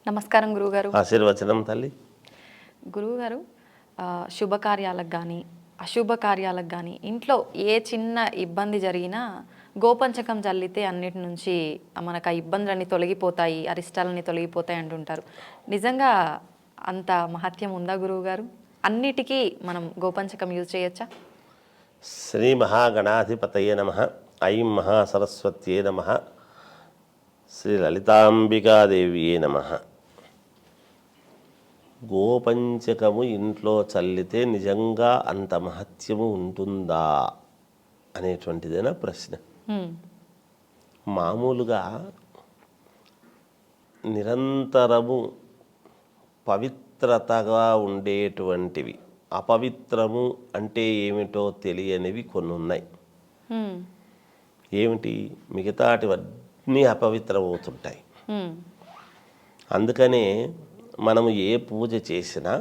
నమస్కారం గురువుగారు. ఆశీర్వచనం తల్లి. గురువుగారు, శుభకార్యాలకు కానీ అశుభ కార్యాలకు కానీ ఇంట్లో ఏ చిన్న ఇబ్బంది జరిగినా గోపంచకం చల్లితే అన్నిటి నుంచి మనకు ఆ ఇబ్బందులన్నీ తొలగిపోతాయి, అరిష్టాలన్నీ తొలగిపోతాయి అంటుంటారు. నిజంగా అంత మహత్యం ఉందా గురువుగారు? అన్నిటికీ మనం గోపంచకం యూజ్ చేయొచ్చా? శ్రీ మహాగణాధిపతయే నమః. ఐం మహాసరస్వత్యే నమః. శ్రీ లలితాంబికాదేవియే నమః. గోపంచకము ఇంట్లో చల్లితే నిజంగా అంత మహత్యము ఉంటుందా అనేటువంటిదేనా ప్రశ్న. మామూలుగా నిరంతరము పవిత్రతగా ఉండేటువంటివి, అపవిత్రము అంటే ఏమిటో తెలియనివి కొన్ని ఉన్నాయి. ఏమిటి? మిగతాటివన్నీ అపవిత్రమవుతుంటాయి. అందుకనే మనము ఏ పూజ చేసినా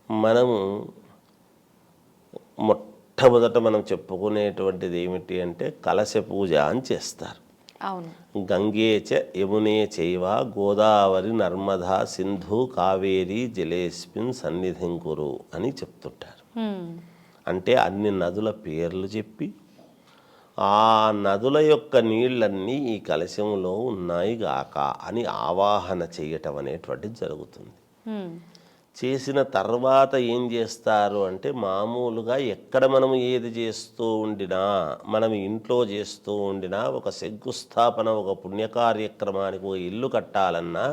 మనము మొట్టమొదట మనం చెప్పుకునేటువంటిది ఏమిటి అంటే కలశ పూజ అని చేస్తారు. అవును. గంగే చ యమునే చైవ గోదావరి నర్మదా సింధు కావేరి జలేస్మిన్ సన్నిధిం కురు అని చెప్తుంటారు. అంటే అన్ని నదుల పేర్లు చెప్పి ఆ నదుల యొక్క నీళ్ళన్నీ ఈ కలశంలో ఉన్నాయి గాక అని ఆవాహన చేయటం అనేటువంటిది జరుగుతుంది. చేసిన తర్వాత ఏం చేస్తారు అంటే మామూలుగా ఎక్కడ మనం ఏది చేస్తూ ఉండినా, మనం ఇంట్లో చేస్తూ ఉండినా, ఒక శంకుస్థాపన, ఒక పుణ్యకార్యక్రమానికి ఒక ఇల్లు కట్టాలన్నా,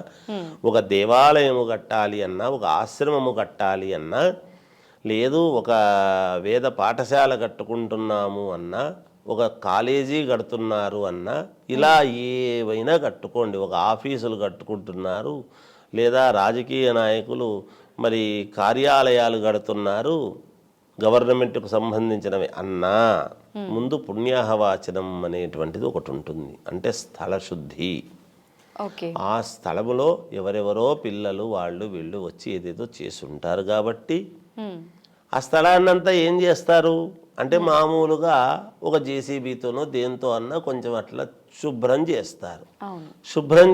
ఒక దేవాలయము కట్టాలి అన్నా, ఒక ఆశ్రమము కట్టాలి అన్నా, లేదు ఒక వేద పాఠశాల కట్టుకుంటున్నాము అన్నా, ఒక కాలేజీ కడుతున్నారు అన్నా, ఇలా ఏవైనా కట్టుకోండి, ఒక ఆఫీసులు కట్టుకుంటున్నారు, లేదా రాజకీయ నాయకులు మరి కార్యాలయాలు కడుతున్నారు గవర్నమెంట్కు సంబంధించినవి అన్నా, ముందు పుణ్యాహవాచనం అనేటువంటిది ఒకటి ఉంటుంది. అంటే స్థల శుద్ధి. ఆ స్థలములో ఎవరెవరో పిల్లలు వాళ్ళు వీళ్ళు వచ్చి ఏదేదో చేసుంటారు కాబట్టి ఆ స్థలాన్నంతా ఏం చేస్తారు అంటే మామూలుగా ఒక జేసీబీతోనో దేంతో అన్నా కొంచెం అట్లా శుభ్రం చేస్తారు. శుభ్రం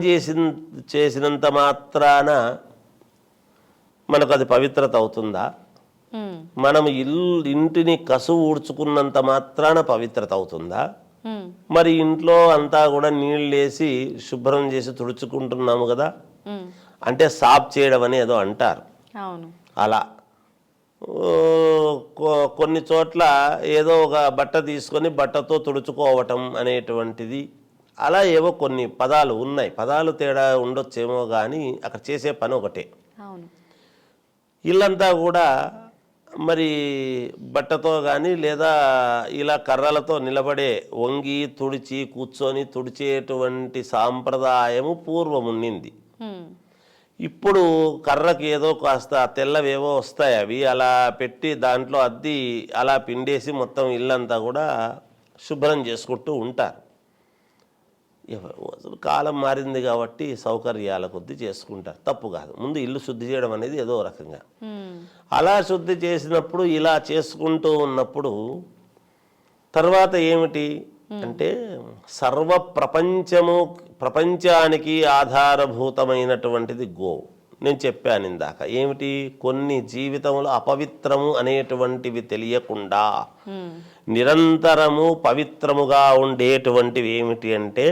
చేసినంత మాత్రాన మనకు అది పవిత్రత అవుతుందా? మనం ఇంటిని కసువు ఊడ్చుకున్నంత మాత్రాన పవిత్రత అవుతుందా? మరి ఇంట్లో అంతా కూడా నీళ్ళు వేసి శుభ్రం చేసి తుడుచుకుంటున్నాము కదా, అంటే సాఫ్ చేయడం అని ఏదో అంటారు. అలా కొన్ని చోట్ల ఏదో ఒక బట్ట తీసుకొని బట్టతో తుడుచుకోవటం అనేటువంటిది, అలా ఏవో కొన్ని పదాలు ఉన్నాయి. పదాలు తేడా ఉండొచ్చేమో కానీ అక్కడ చేసే పని ఒకటే. ఇల్లంతా కూడా మరి బట్టతో కానీ లేదా ఇలా కర్రలతో నిలబడే వంగి తుడిచి కూర్చొని తుడిచేటువంటి సాంప్రదాయము పూర్వం ఉన్నింది. ఇప్పుడు కర్రకి ఏదో కాస్త తెల్లవేవో వస్తాయి, అవి అలా పెట్టి దాంట్లో అద్ది అలా పిండేసి మొత్తం ఇల్లంతా కూడా శుభ్రం చేసుకుంటూ ఉంటారు. అసలు కాలం మారింది కాబట్టి సౌకర్యాల కొద్దీ చేసుకుంటారు, తప్పు కాదు. ముందు ఇల్లు శుద్ధి చేయడం అనేది ఏదో రకంగా అలా శుద్ధి చేసినప్పుడు ఇలా చేసుకుంటూ ఉన్నప్పుడు తర్వాత ఏమిటి అంటే సర్వ ప్రపంచానికి ఆధారభూతమైనటువంటిది గోవు. నేను చెప్పాను ఇందాక ఏమిటి, కొన్ని జీవితంలో అపవిత్రము అనేటువంటివి తెలియకుండా నిరంతరము పవిత్రముగా ఉండేటువంటివి ఏమిటి అంటే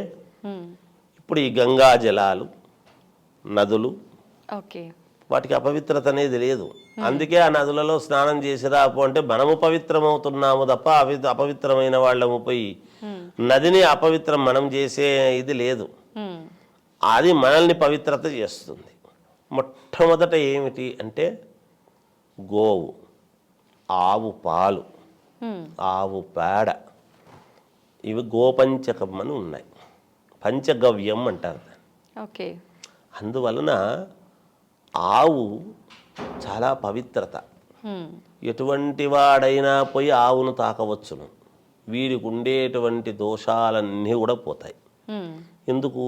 ఇప్పుడు ఈ గంగా జలాలు, నదులు, వాటికి అపవిత్రత అనేది లేదు. అందుకే ఆ నదులలో స్నానం చేసి రాపు అంటే మనము పవిత్రమవుతున్నాము తప్ప అపవిత్రమైన వాళ్ళము పోయి నదిని అపవిత్రం మనం చేసే ఇది లేదు. అది మనల్ని పవిత్రత చేస్తుంది. మొట్టమొదట ఏమిటి అంటే గోవు, ఆవు పాలు, ఆవు పేడ, ఇవి గోపంచకం అని ఉన్నాయి. పంచగవ్యం అంటారు దాన్ని. అందువలన ఆవు చాలా పవిత్రత. ఎటువంటి వాడైనా పోయి ఆవును తాకవచ్చును. వీరికి ఉండేటువంటి దోషాలన్నీ కూడా పోతాయి. ఎందుకు?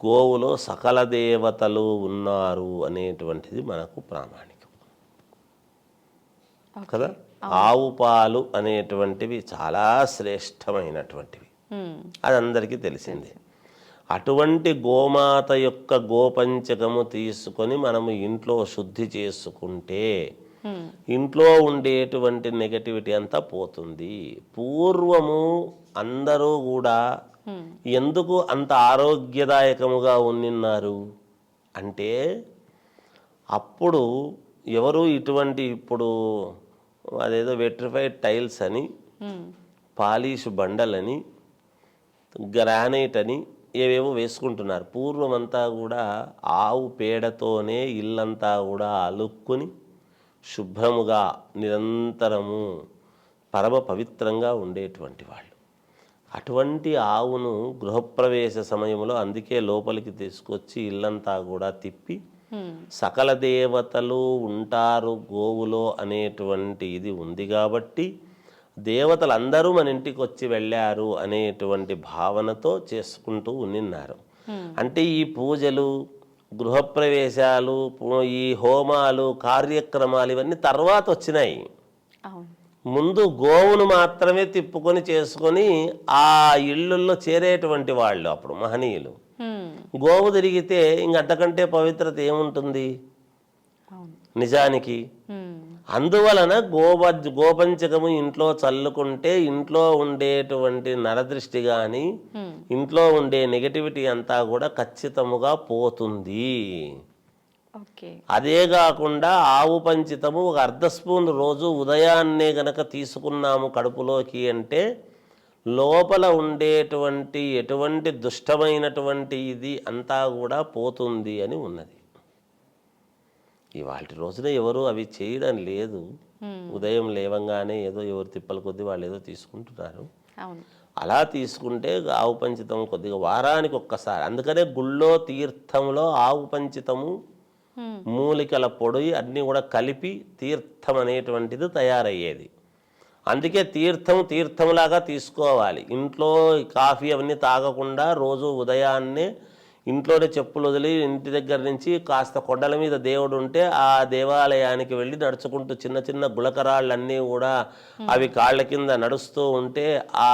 గోవులో సకల దేవతలు ఉన్నారు అనేటువంటిది మనకు ప్రామాణికం కదా. ఆవు పాలు అనేటువంటివి చాలా శ్రేష్టమైనటువంటివి, అది అందరికీ తెలిసిందే. అటువంటి గోమాత యొక్క గోపంచకము తీసుకొని మనము ఇంట్లో శుద్ధి చేసుకుంటే ఇంట్లో ఉండేటువంటి నెగటివిటీ అంతా పోతుంది. పూర్వము అందరూ కూడా ఎందుకు అంత ఆరోగ్యదాయకముగా ఉన్నిన్నారు అంటే అప్పుడు ఎవరు ఇటువంటి ఇప్పుడు అదేదో వెట్రిఫైడ్ టైల్స్ అని పాలిష్ బండలని గ్రానైట్ అని ఏవేవో వేసుకుంటున్నారు. పూర్వమంతా కూడా ఆవు పేడతోనే ఇల్లంతా కూడా అలుక్కుని శుభ్రముగా నిరంతరము పరమ పవిత్రంగా ఉండేటువంటి వాళ్ళు. అటువంటి ఆవును గృహప్రవేశ సమయంలో అందుకే లోపలికి తీసుకొచ్చి ఇల్లంతా కూడా తిప్పి సకల దేవతలు ఉంటారు గోవులో అనేటువంటి ఇది ఉంది కాబట్టి దేవతలు అందరూ మన ఇంటికి వచ్చి వెళ్ళారు అనేటువంటి భావనతో చేసుకుంటూ ఉన్నిన్నారు. అంటే ఈ పూజలు గృహప్రవేశాలు ఈ హోమాలు కార్యక్రమాలు ఇవన్నీ తర్వాత వచ్చినాయి. ముందు గోవును మాత్రమే తిప్పుకొని చేసుకొని ఆ ఇళ్ళల్లో చేరేటువంటి వాళ్ళు అప్పుడు మహనీయులు. గోవు తిరిగితే ఇంకంతకంటే పవిత్రత ఏముంటుంది నిజానికి. అందువలన గోపంచకము ఇంట్లో చల్లుకుంటే ఇంట్లో ఉండేటువంటి నరదృష్టి కానీ ఇంట్లో ఉండే నెగటివిటీ అంతా కూడా ఖచ్చితముగా పోతుంది. అదే కాకుండా ఆవు పంచితము ఒక అర్ధ స్పూన్ రోజు ఉదయాన్నే గనక తీసుకున్నాము కడుపులోకి అంటే లోపల ఉండేటువంటి ఎటువంటి దుష్టమైనటువంటి ఇది అంతా కూడా పోతుంది అని ఉన్నది. ఇవాళ రోజున ఎవరు అవి చేయడం లేదు. ఉదయం లేవంగానే ఏదో ఎవరు తిప్పల కొద్దీ వాళ్ళు ఏదో తీసుకుంటున్నారు. అలా తీసుకుంటే ఆవు పంచితం కొద్దిగా వారానికి ఒక్కసారి. అందుకనే గుళ్ళో తీర్థంలో ఆవు పంచితము మూలికల పొడి అన్నీ కూడా కలిపి తీర్థం అనేటువంటిది తయారయ్యేది. అందుకే తీర్థంలాగా తీసుకోవాలి. ఇంట్లో కాఫీ అవన్నీ తాగకుండా రోజు ఉదయాన్నే ఇంట్లోనే చెప్పులు వదిలి ఇంటి దగ్గర నుంచి కాస్త కొండల మీద దేవుడు ఉంటే ఆ దేవాలయానికి వెళ్ళి నడుచుకుంటూ చిన్న చిన్న గులకరాళ్ళన్నీ కూడా అవి కాళ్ళ కింద నడుస్తూ ఉంటే ఆ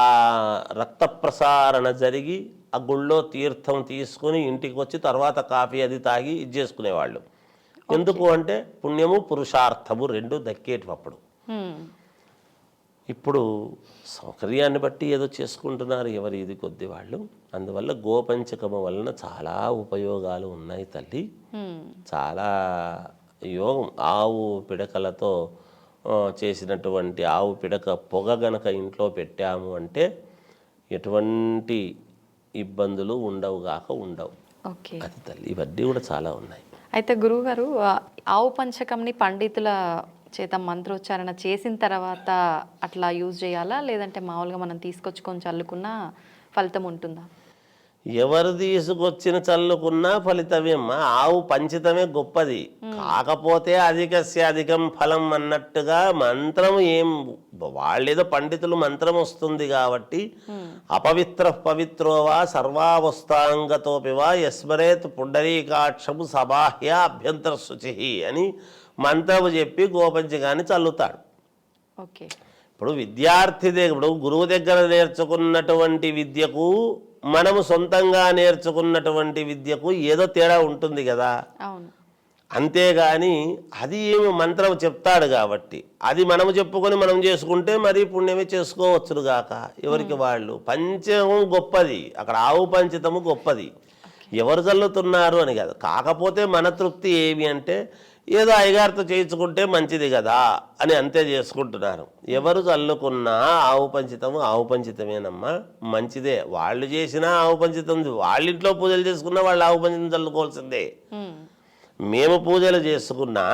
రక్త ప్రసారణ జరిగి ఆ గుళ్ళో తీర్థం తీసుకుని ఇంటికి వచ్చి తర్వాత కాఫీ అది తాగి ఇది చేసుకునేవాళ్ళు. ఎందుకు అంటే పుణ్యము పురుషార్థము రెండు దక్కేటప్పుడు. ఇప్పుడు సౌకర్యాన్ని బట్టి ఏదో చేసుకుంటున్నారు ఎవరు ఇది కొద్ది వాళ్ళు. అందువల్ల గోపంచకము వలన చాలా ఉపయోగాలు ఉన్నాయి తల్లి. చాలా యోగం. ఆవు పిడకలతో చేసినటువంటి ఆవు పిడక పొగ గనక ఇంట్లో పెట్టాము అంటే ఎటువంటి ఇబ్బందులు ఉండవు. అది తల్లి. ఇవన్నీ కూడా చాలా ఉన్నాయి. అయితే గురువుగారు ఆవు పంచకంని పండితుల చేత మంత్రోచ్చారణ చేసిన తర్వాత అట్లా యూజ్ చేయాలా, లేదంటే మామూలుగా మనం తీసుకొచ్చుకొని చల్లుకున్న ఫలితం ఉంటుందా? ఎవరు తీసుకొచ్చిన చల్లుకున్నా ఫలితమేమ్మా. ఆవు పంచితమే గొప్పది. కాకపోతే అధికం ఫలం అన్నట్టుగా మంత్రం ఏం వాళ్ళేదో పండితులు మంత్రం వస్తుంది కాబట్టి పవిత్రోవా సర్వావస్థాంగతోపివా యస్మరేత్ పుండరీకాక్షము సబాహ్య అభ్యంతర శుచి అని మంత్రము చెప్పి గోపంచకాన్ని చల్లుతాడు. ఇప్పుడు విద్యార్థి ఇప్పుడు గురువు దగ్గర నేర్చుకున్నటువంటి విద్యకు మనము సొంతంగా నేర్చుకున్నటువంటి విద్యకు ఏదో తేడా ఉంటుంది కదా. అంతేగాని అది ఏమి మంత్రం చెప్తాడు కాబట్టి అది మనము చెప్పుకొని మనం చేసుకుంటే మరి పుణ్యమే చేసుకోవచ్చును గాక. ఎవరికి వాళ్ళు. పంచము గొప్పది, అక్కడ ఆవు పంచితము గొప్పది. ఎవరు చల్లుతున్నారు అని కాదు. కాకపోతే మన తృప్తి ఏమి అంటే ఏదో అయ్యగారితో చేయించుకుంటే మంచిది కదా అని అంతే చేసుకుంటున్నారు. ఎవరు చల్లుకున్నా ఆవు పంచితమేనమ్మా, మంచిదే. వాళ్ళు చేసినా ఆవు పంచితం, వాళ్ళ ఇంట్లో పూజలు చేసుకున్నా వాళ్ళు ఆవు పంచితం చల్లుకోవాల్సిందే. మేము పూజలు చేసుకున్నా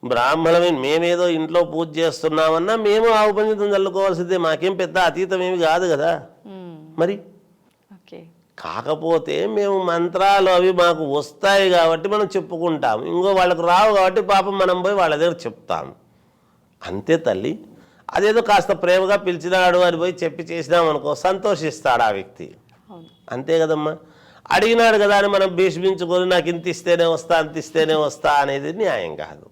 బ్రాహ్మణమే, మేమేదో ఇంట్లో పూజ చేస్తున్నామన్నా మేము ఆవు పంచితం చల్లుకోవాల్సిందే. మాకేం పెద్ద అతీతం ఏమి కాదు కదా. మరి కాకపోతే మేము మంత్రాలు అవి మాకు వస్తాయి కాబట్టి మనం చెప్పుకుంటాం. ఇంకో వాళ్ళకు రావు కాబట్టి పాపం మనం పోయి వాళ్ళ దగ్గర చెప్తాం. అంతే తల్లి. అదేదో కాస్త ప్రేమగా పిలిచినాడు అని పోయి చెప్పి చేసినామనుకో సంతోషిస్తాడు ఆ వ్యక్తి. అంతే కదమ్మా. అడిగినాడు కదా అని మనం భీష్మించుకొని నాకు ఇంత ఇస్తేనే వస్తా అంత ఇస్తేనే వస్తా అనేది న్యాయం కాదు.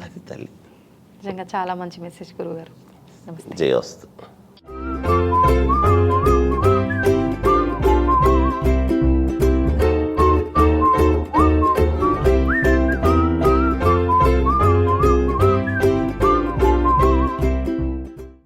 అది తల్లి. నిజంగా చాలా మంచి మెసేజ్ గురువుగారు. జయోస్తు.